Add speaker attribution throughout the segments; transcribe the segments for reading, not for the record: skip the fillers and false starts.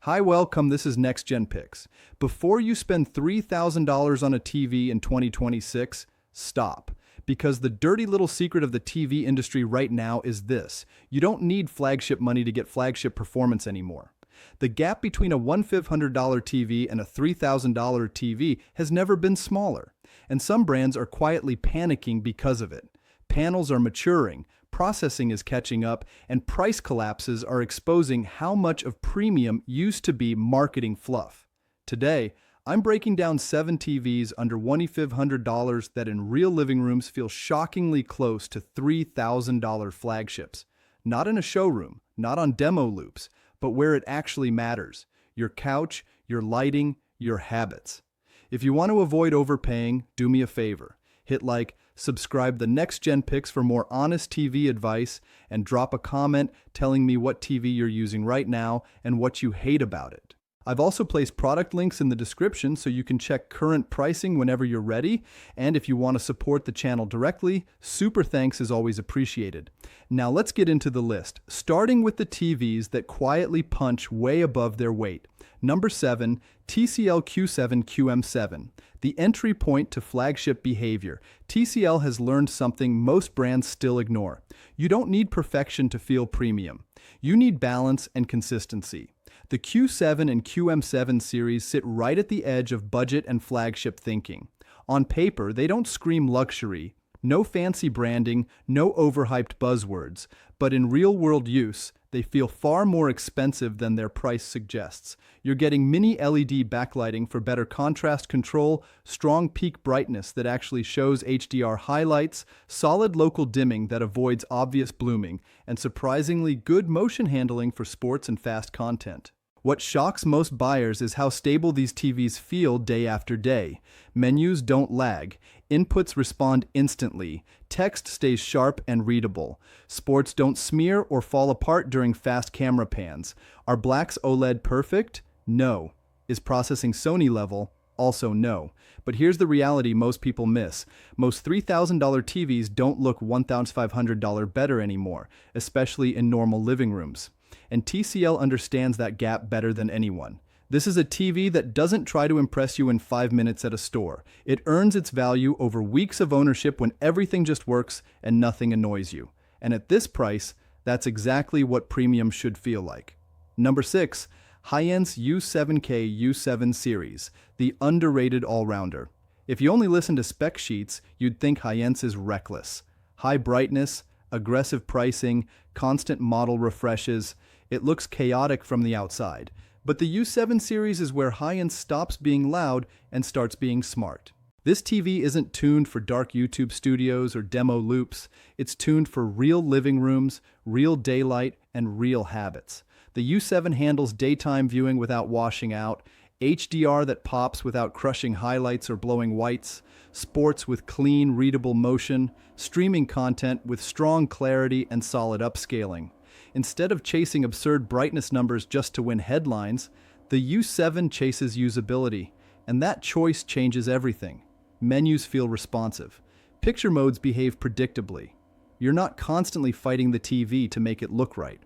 Speaker 1: Hi, welcome. This is NextGen Picks. Before you spend $3,000 on a TV in 2026, stop. Because the dirty little secret of the TV industry right now is this: you don't need flagship money to get flagship performance anymore. The gap between a $1,500 TV and a $3,000 TV has never been smaller, and some brands are quietly panicking because of it. Panels are maturing, processing is catching up, and price collapses are exposing how much of premium used to be marketing fluff. Today, I'm breaking down 7 TVs under $1,500 that in real living rooms feel shockingly close to $3,000 flagships. Not in a showroom, not on demo loops, but where it actually matters: your couch, your lighting, your habits. If you want to avoid overpaying, do me a favor. Hit like, subscribe the NextGen Picks for more honest TV advice, and drop a comment telling me what TV you're using right now and what you hate about it. I've also placed product links in the description so you can check current pricing whenever you're ready, and if you want to support the channel directly, super thanks is always appreciated. Now let's get into the list, starting with the TVs that quietly punch way above their weight. Number 7, TCL Q7 QM7. The entry point to flagship behavior. TCL has learned something most brands still ignore. You don't need perfection to feel premium. You need balance and consistency. The Q7 and QM7 series sit right at the edge of budget and flagship thinking. On paper, they don't scream luxury, no fancy branding, no overhyped buzzwords, but in real-world use, they feel far more expensive than their price suggests. You're getting mini LED backlighting for better contrast control, strong peak brightness that actually shows HDR highlights, solid local dimming that avoids obvious blooming, and surprisingly good motion handling for sports and fast content. What shocks most buyers is how stable these TVs feel day after day. Menus don't lag, inputs respond instantly, text stays sharp and readable, sports don't smear or fall apart during fast camera pans. Are Black's OLED perfect? No. Is processing Sony level? Also no. But here's the reality most people miss. Most $3,000 TVs don't look $1,500 better anymore, especially in normal living rooms. And TCL understands that gap better than anyone. This is a TV that doesn't try to impress you in 5 minutes at a store. It earns its value over weeks of ownership when everything just works and nothing annoys you. And at this price, that's exactly what premium should feel like. Number 6, Hisense U7 series, the underrated all-rounder. If you only listen to spec sheets, you'd think Hisense is reckless. High brightness, aggressive pricing, constant model refreshes. It looks chaotic from the outside. But the U7 series is where Hisense stops being loud and starts being smart. This TV isn't tuned for dark YouTube studios or demo loops. It's tuned for real living rooms, real daylight, and real habits. The U7 handles daytime viewing without washing out, HDR that pops without crushing highlights or blowing whites, sports with clean, readable motion, streaming content with strong clarity and solid upscaling. Instead of chasing absurd brightness numbers just to win headlines, the U7 chases usability, and that choice changes everything. Menus feel responsive. Picture modes behave predictably. You're not constantly fighting the TV to make it look right.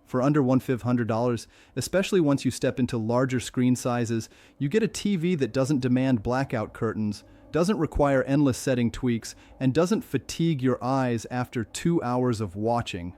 Speaker 1: For under $1,500, especially once you step into larger screen sizes, you get a TV that doesn't demand blackout curtains, doesn't require endless setting tweaks, and doesn't fatigue your eyes after 2 hours of watching.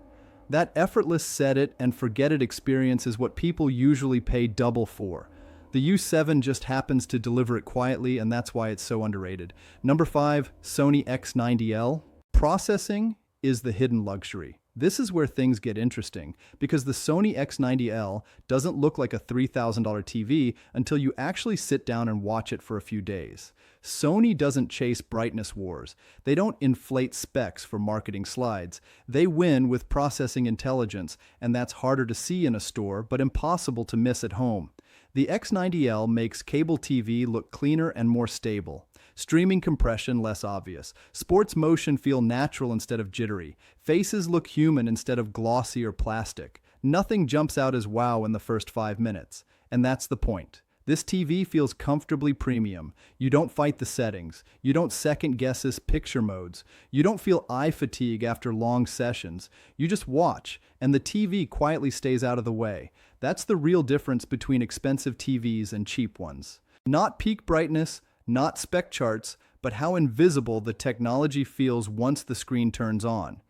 Speaker 1: That effortless set it and forget it experience is what people usually pay double for. The U7 just happens to deliver it quietly, and that's why it's so underrated. Number 5, Sony X90L. Processing is the hidden luxury. This is where things get interesting, because the Sony X90L doesn't look like a $3,000 TV until you actually sit down and watch it for a few days. Sony doesn't chase brightness wars. They don't inflate specs for marketing slides. They win with processing intelligence, and that's harder to see in a store, but impossible to miss at home. The X90L makes cable TV look cleaner and more stable. Streaming compression less obvious. Sports motion feel natural instead of jittery. Faces look human instead of glossy or plastic. Nothing jumps out as wow in the first 5 minutes. And that's the point. This TV feels comfortably premium. You don't fight the settings. You don't second guess its picture modes. You don't feel eye fatigue after long sessions. You just watch, and the TV quietly stays out of the way. That's the real difference between expensive TVs and cheap ones. Not peak brightness, not spec charts, but how invisible the technology feels once the screen turns on.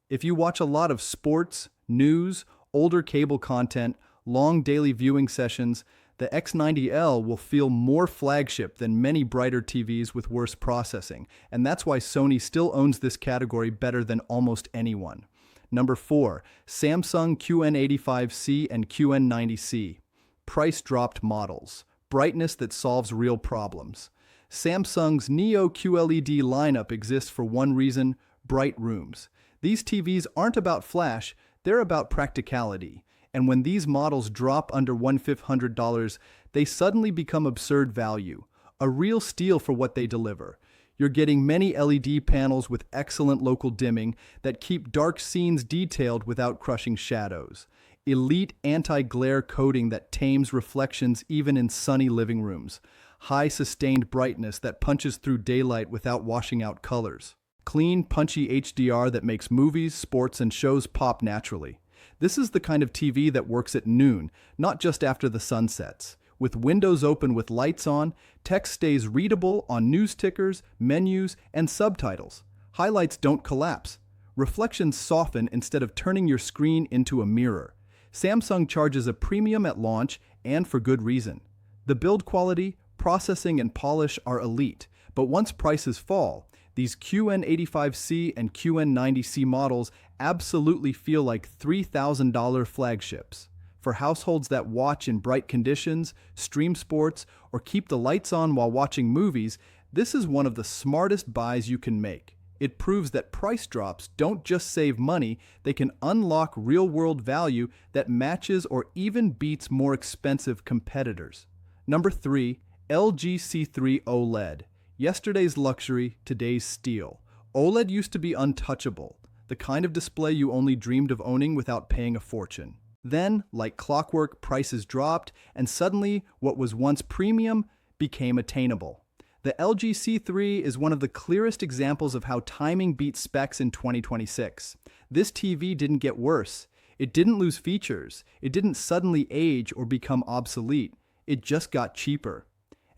Speaker 1: If you watch a lot of sports, news, older cable content, long daily viewing sessions, the X90L will feel more flagship than many brighter TVs with worse processing, and that's why Sony still owns this category better than almost anyone. Number 4. Samsung QN85C and QN90C. Price-dropped models. Brightness that solves real problems. Samsung's Neo QLED lineup exists for one reason: bright rooms. These TVs aren't about flash, they're about practicality. And when these models drop under $1,500, they suddenly become absurd value, a real steal for what they deliver. You're getting many LED panels with excellent local dimming that keep dark scenes detailed without crushing shadows. Elite anti-glare coating that tames reflections even in sunny living rooms. High sustained brightness that punches through daylight without washing out colors. Clean, punchy HDR that makes movies, sports, and shows pop naturally. This is the kind of TV that works at noon, not just after the sun sets. With windows open with lights on, text stays readable on news tickers, menus, and subtitles. Highlights don't collapse. Reflections soften instead of turning your screen into a mirror. Samsung charges a premium at launch, and for good reason. The build quality, processing, and polish are elite, but once prices fall, these QN85C and QN90C models absolutely feel like $3,000 flagships. For households that watch in bright conditions, stream sports, or keep the lights on while watching movies, this is one of the smartest buys you can make. It proves that price drops don't just save money, they can unlock real-world value that matches or even beats more expensive competitors. Number 3. LG C3 OLED. Yesterday's luxury, today's steal. OLED used to be untouchable, the kind of display you only dreamed of owning without paying a fortune. Then, like clockwork, prices dropped, and suddenly what was once premium became attainable. The LG C3 is one of the clearest examples of how timing beats specs in 2026. This TV didn't get worse. It didn't lose features. It didn't suddenly age or become obsolete. It just got cheaper.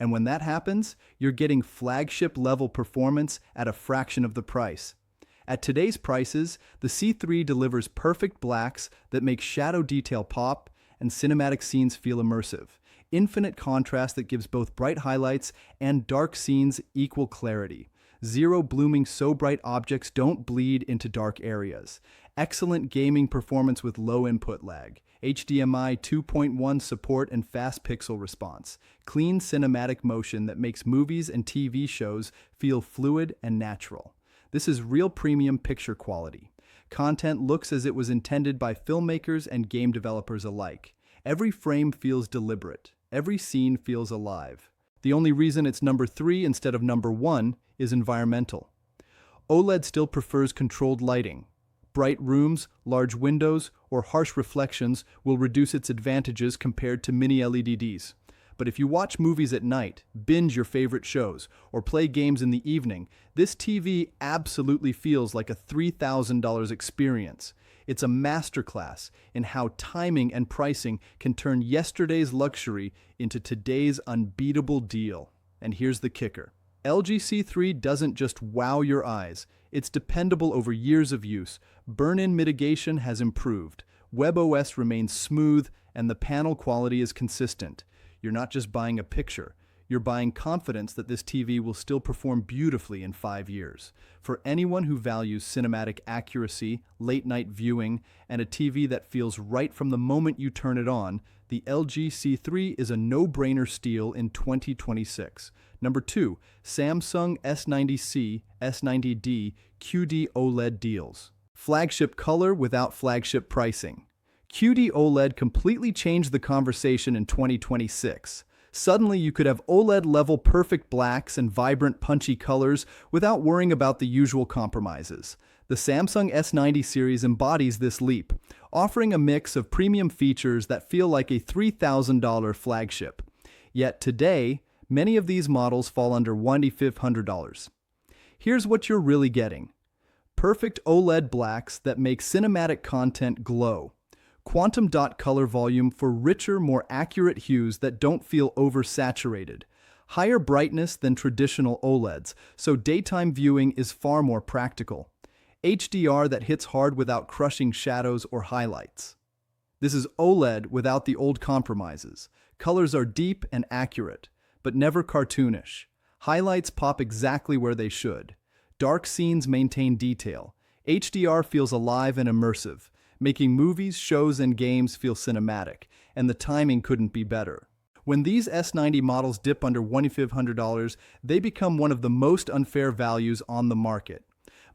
Speaker 1: And when that happens, you're getting flagship-level performance at a fraction of the price. At today's prices, the C3 delivers perfect blacks that make shadow detail pop and cinematic scenes feel immersive. Infinite contrast that gives both bright highlights and dark scenes equal clarity. Zero blooming so bright objects don't bleed into dark areas. Excellent gaming performance with low input lag. HDMI 2.1 support and fast pixel response. Clean cinematic motion that makes movies and TV shows feel fluid and natural. This is real premium picture quality. Content looks as it was intended by filmmakers and game developers alike. Every frame feels deliberate. Every scene feels alive. The only reason it's number 3 instead of number 1 is environmental. OLED still prefers controlled lighting. Bright rooms, large windows, or harsh reflections will reduce its advantages compared to mini LEDs. But if you watch movies at night, binge your favorite shows, or play games in the evening, this TV absolutely feels like a $3,000 experience. It's a masterclass in how timing and pricing can turn yesterday's luxury into today's unbeatable deal. And here's the kicker. LG C3 doesn't just wow your eyes, it's dependable over years of use. Burn-in mitigation has improved, WebOS remains smooth, and the panel quality is consistent. You're not just buying a picture, you're buying confidence that this TV will still perform beautifully in 5 years. For anyone who values cinematic accuracy, late-night viewing, and a TV that feels right from the moment you turn it on, the LG C3 is a no-brainer steal in 2026. Number 2. Samsung S90C, S90D, QD OLED deals. Flagship color without flagship pricing. QD OLED completely changed the conversation in 2026. Suddenly, you could have OLED-level perfect blacks and vibrant, punchy colors without worrying about the usual compromises. The Samsung S90 series embodies this leap, offering a mix of premium features that feel like a $3,000 flagship. Yet today, many of these models fall under $2,500. Here's what you're really getting. Perfect OLED blacks that make cinematic content glow. Quantum dot color volume for richer, more accurate hues that don't feel oversaturated. Higher brightness than traditional OLEDs, so daytime viewing is far more practical. HDR that hits hard without crushing shadows or highlights. This is OLED without the old compromises. Colors are deep and accurate, but never cartoonish. Highlights pop exactly where they should. Dark scenes maintain detail. HDR feels alive and immersive, making movies, shows, and games feel cinematic, and the timing couldn't be better. When these S90 models dip under $2,500, they become one of the most unfair values on the market.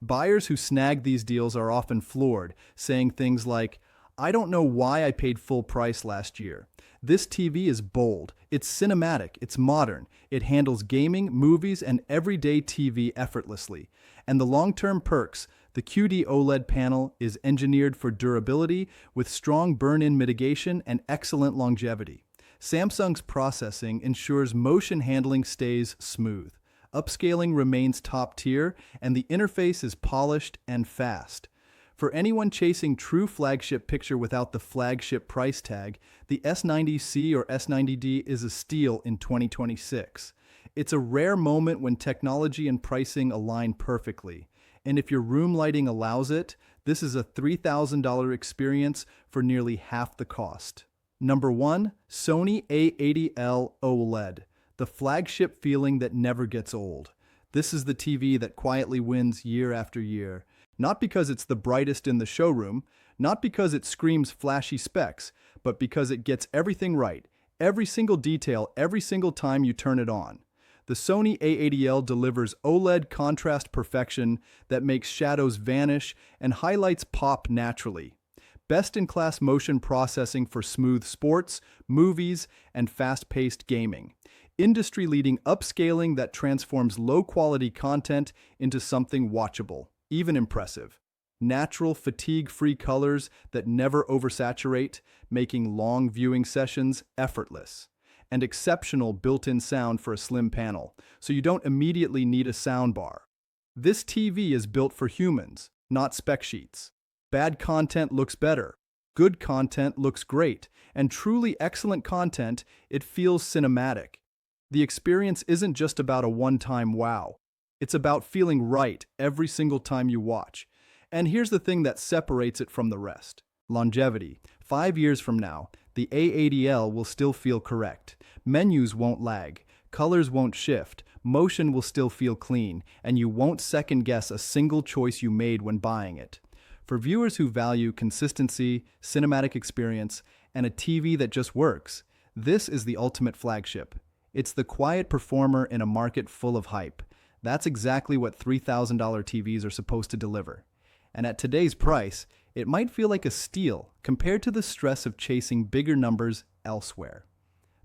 Speaker 1: Buyers who snag these deals are often floored, saying things like, "I don't know why I paid full price last year. This TV is bold, it's cinematic, it's modern, it handles gaming, movies, and everyday TV effortlessly. And the long-term perks, the QD OLED panel is engineered for durability with strong burn-in mitigation and excellent longevity. Samsung's processing ensures motion handling stays smooth. Upscaling remains top tier, and the interface is polished and fast. For anyone chasing true flagship picture without the flagship price tag, the S90C or S90D is a steal in 2026. It's a rare moment when technology and pricing align perfectly. And if your room lighting allows it, this is a $3,000 experience for nearly half the cost. Number 1, Sony A80L OLED, the flagship feeling that never gets old. This is the TV that quietly wins year after year. Not because it's the brightest in the showroom, not because it screams flashy specs, but because it gets everything right, every single detail, every single time you turn it on. The Sony A80L delivers OLED contrast perfection that makes shadows vanish and highlights pop naturally. Best-in-class motion processing for smooth sports, movies, and fast-paced gaming. Industry-leading upscaling that transforms low-quality content into something watchable. Even impressive. Natural, fatigue-free colors that never oversaturate, making long viewing sessions effortless. And exceptional built-in sound for a slim panel, so you don't immediately need a soundbar. This TV is built for humans, not spec sheets. Bad content looks better. Good content looks great. And truly excellent content, it feels cinematic. The experience isn't just about a one-time wow. It's about feeling right every single time you watch. And here's the thing that separates it from the rest. Longevity. 5 years from now, the A80L will still feel correct. Menus won't lag. Colors won't shift. Motion will still feel clean. And you won't second-guess a single choice you made when buying it. For viewers who value consistency, cinematic experience, and a TV that just works, this is the ultimate flagship. It's the quiet performer in a market full of hype. That's exactly what $3,000 TVs are supposed to deliver. And at today's price, it might feel like a steal compared to the stress of chasing bigger numbers elsewhere.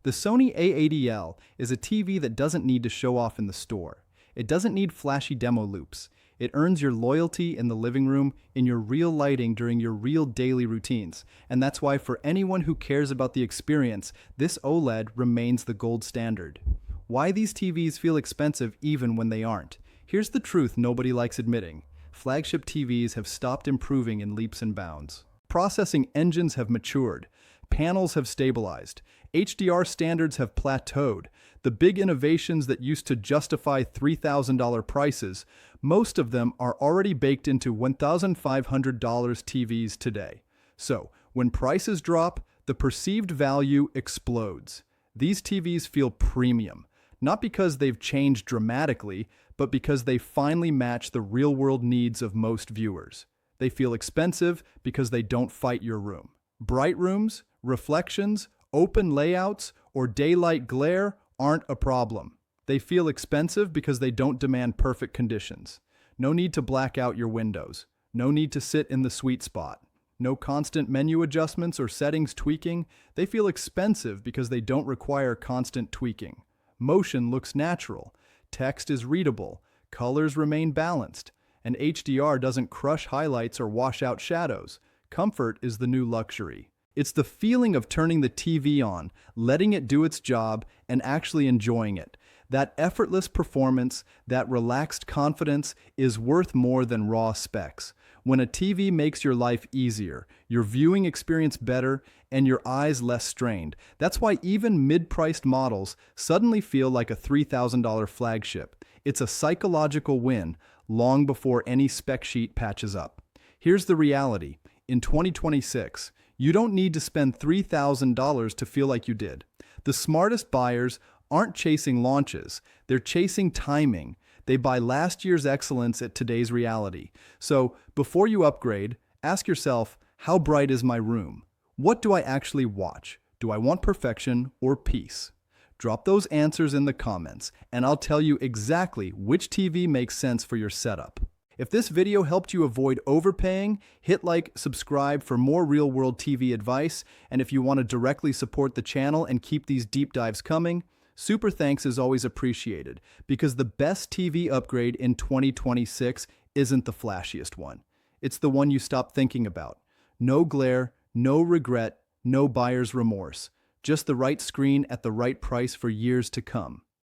Speaker 1: The Sony A80L is a TV that doesn't need to show off in the store. It doesn't need flashy demo loops. It earns your loyalty in the living room, in your real lighting during your real daily routines. And that's why for anyone who cares about the experience, this OLED remains the gold standard. Why these TVs feel expensive even when they aren't? Here's the truth nobody likes admitting. Flagship TVs have stopped improving in leaps and bounds. Processing engines have matured. Panels have stabilized. HDR standards have plateaued. The big innovations that used to justify $3,000 prices, most of them are already baked into $1,500 TVs today. So, when prices drop, the perceived value explodes. These TVs feel premium, not because they've changed dramatically, but because they finally match the real-world needs of most viewers. They feel expensive because they don't fight your room. Bright rooms, reflections, open layouts, or daylight glare aren't a problem. They feel expensive because they don't demand perfect conditions. No need to black out your windows. No need to sit in the sweet spot. No constant menu adjustments or settings tweaking. They feel expensive because they don't require constant tweaking. Motion looks natural. Text is readable. Colors remain balanced. And HDR doesn't crush highlights or wash out shadows. Comfort is the new luxury. It's the feeling of turning the TV on, letting it do its job, and actually enjoying it. That effortless performance, that relaxed confidence is worth more than raw specs. When a TV makes your life easier, your viewing experience better, and your eyes less strained, that's why even mid-priced models suddenly feel like a $3,000 flagship. It's a psychological win long before any spec sheet patches up. Here's the reality. In 2026, you don't need to spend $3,000 to feel like you did. The smartest buyers aren't chasing launches, they're chasing timing. They buy last year's excellence at today's reality. So, before you upgrade, ask yourself, how bright is my room? What do I actually watch? Do I want perfection or peace? Drop those answers in the comments, and I'll tell you exactly which TV makes sense for your setup. If this video helped you avoid overpaying, hit like, subscribe for more real-world TV advice, and if you want to directly support the channel and keep these deep dives coming, super thanks is always appreciated, because the best TV upgrade in 2026 isn't the flashiest one. It's the one you stop thinking about. No glare, no regret, no buyer's remorse. Just the right screen at the right price for years to come.